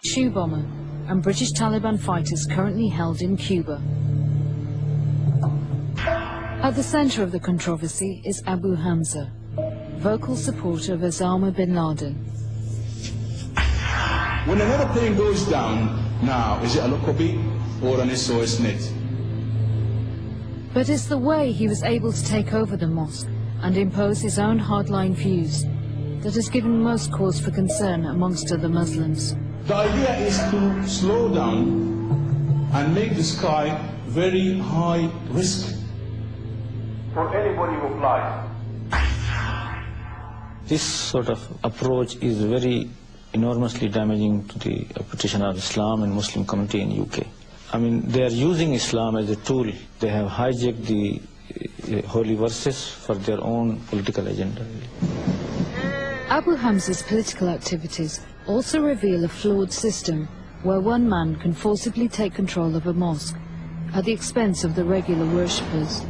shoe bomber and British Taliban fighters currently held in Cuba. At the center of the controversy is Abu Hamza, vocal supporter of Osama bin Laden. When an aeroplane goes down now, is it a lockerbie or an SOS net? But it's the way he was able to take over the mosque and impose his own hardline views that has given most cause for concern amongst other Muslims. The idea is to slow down and make the sky very high risk for anybody who flies. This sort of approach is very enormously damaging to the reputation of Islam and Muslim community in UK. I mean, they are using Islam as a tool. They have hijacked the holy verses for their own political agenda. Abu Hamza's political activities also reveal a flawed system where one man can forcibly take control of a mosque at the expense of the regular worshippers.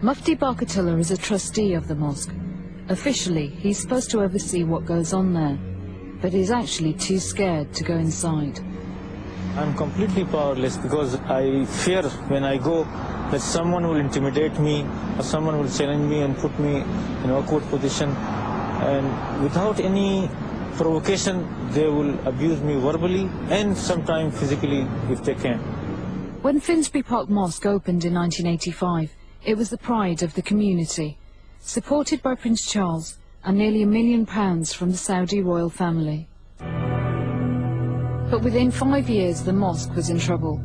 Mufti Barkatullah is a trustee of the mosque. Officially, he's supposed to oversee what goes on there, but he's actually too scared to go inside. I'm completely powerless because I fear when I go that someone will intimidate me or someone will challenge me and put me in an awkward position, and without any provocation they will abuse me verbally and sometimes physically if they can. When Finsbury Park Mosque opened in 1985, it was the pride of the community, supported by Prince Charles and nearly £1 million from the Saudi royal family. But within 5 years the mosque was in trouble.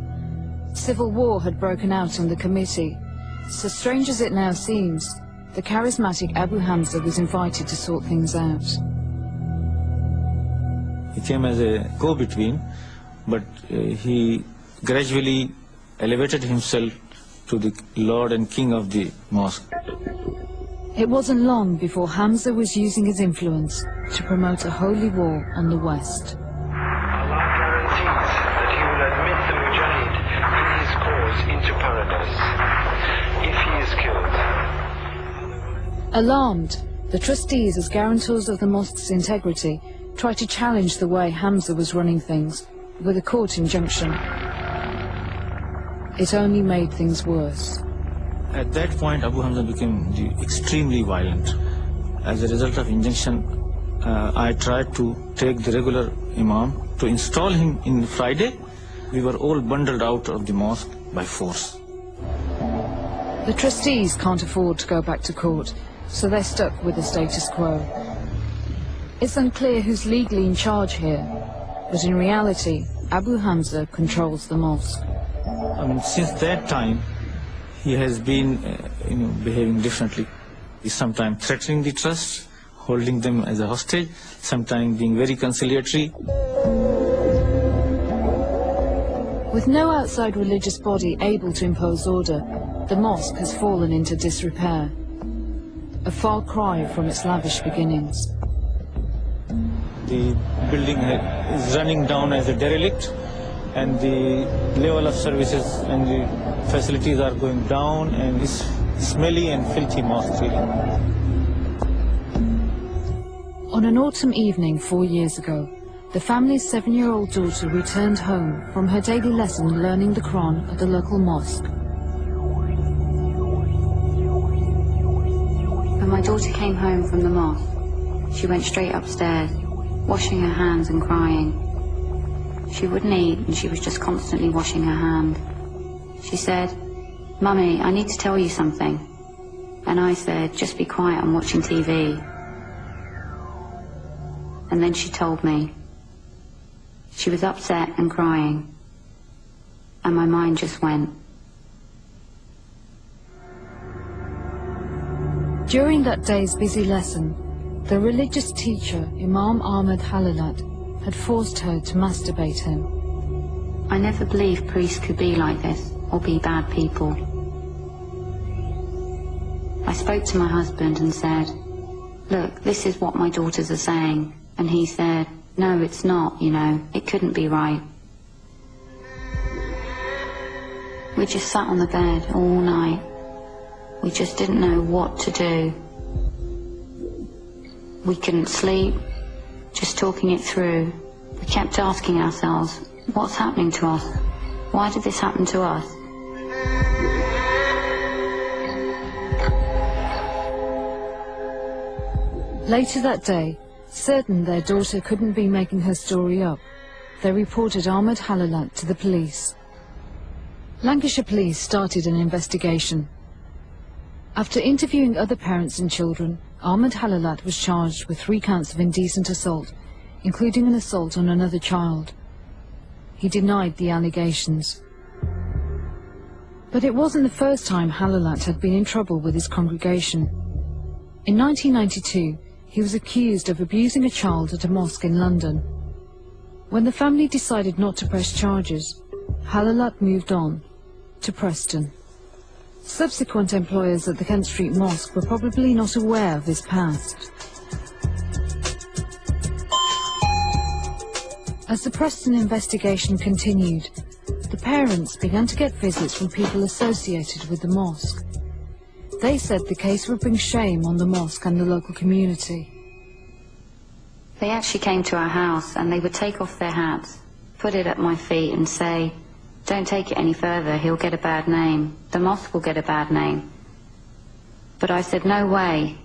Civil war had broken out on the committee, so strange as it now seems, the charismatic Abu Hamza was invited to sort things out. He came as a go-between, but he gradually elevated himself to the Lord and King of the mosque. It wasn't long before Hamza was using his influence to promote a holy war on the West. Allah guarantees that He will admit the Mujahid in his cause into paradise, if he is killed. Alarmed, the trustees, as guarantors of the mosque's integrity, tried to challenge the way Hamza was running things with a court injunction. It only made things worse. At that point, Abu Hamza became extremely violent. As a result of injunction, I tried to take the regular imam to install him in Friday. We were all bundled out of the mosque by force. The trustees can't afford to go back to court, so they're stuck with the status quo. It's unclear who's legally in charge here, but in reality, Abu Hamza controls the mosque. I mean, since that time, he has been, behaving differently. He's sometimes threatening the trust, holding them as a hostage, sometimes being very conciliatory. With no outside religious body able to impose order, the mosque has fallen into disrepair, a far cry from its lavish beginnings. The building is running down as a derelict, and the level of services and the facilities are going down, and it's smelly and filthy mosque really. On an autumn evening 4 years ago, the family's 7-year-old daughter returned home from her daily lesson learning the Quran at the local mosque. When my daughter came home from the mosque, she went straight upstairs, washing her hands and crying. She wouldn't eat and she was just constantly washing her hand. She said, "Mummy, I need to tell you something." And I said, "Just be quiet, I'm watching TV." And then she told me. She was upset and crying, and my mind just went. During that day's busy lesson, the religious teacher, Imam Ahmed Halalat, had forced her to masturbate him. I never believed priests could be like this, or be bad people. I spoke to my husband and said, "Look, this is what my daughters are saying." And he said, "No, it's not, it couldn't be right." We just sat on the bed all night. We just didn't know what to do. We couldn't sleep, just talking it through, We kept asking ourselves, what's happening to us? Why did this happen to us? Later that day, certain their daughter couldn't be making her story up, they reported Ahmed Halalat to the police. Lancashire police started an investigation. After interviewing other parents and children, Ahmed Halalat was charged with 3 counts of indecent assault, including an assault on another child. He denied the allegations. But it wasn't the first time Halalat had been in trouble with his congregation. In 1992, he was accused of abusing a child at a mosque in London. When the family decided not to press charges, Halalat moved on to Preston. Subsequent employers at the Kent Street Mosque were probably not aware of his past. As the Preston investigation continued, the parents began to get visits from people associated with the mosque. They said the case would bring shame on the mosque and the local community. They actually came to our house and they would take off their hats, put it at my feet and say, "Don't take it any further, he'll get a bad name. The mosque will get a bad name." But I said, no way.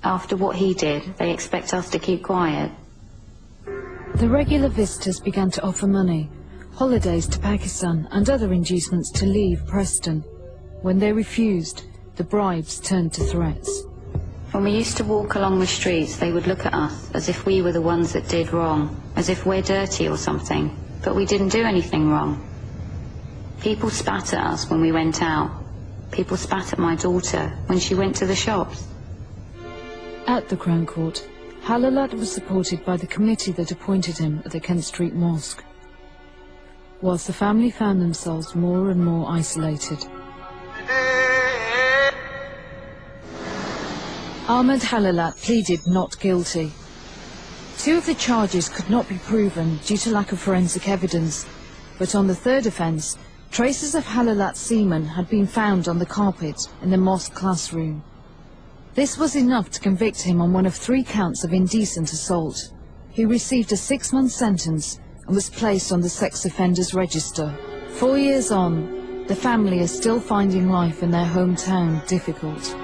After what he did, they expect us to keep quiet. The regular visitors began to offer money, holidays to Pakistan and other inducements to leave Preston. When they refused, the bribes turned to threats. When we used to walk along the streets, they would look at us as if we were the ones that did wrong, as if we're dirty or something, but we didn't do anything wrong. People spat at us when we went out. People spat at my daughter when she went to the shops. At the Crown Court, Halalat was supported by the committee that appointed him at the Kent Street Mosque, whilst the family found themselves more and more isolated. Ahmed Halalat pleaded not guilty. 2 of the charges could not be proven due to lack of forensic evidence, but on the 3rd offence, traces of Halalat's semen had been found on the carpet in the mosque classroom. This was enough to convict him on one of 3 counts of indecent assault. He received a 6-month sentence and was placed on the sex offenders register. 4 years on, the family is still finding life in their hometown difficult.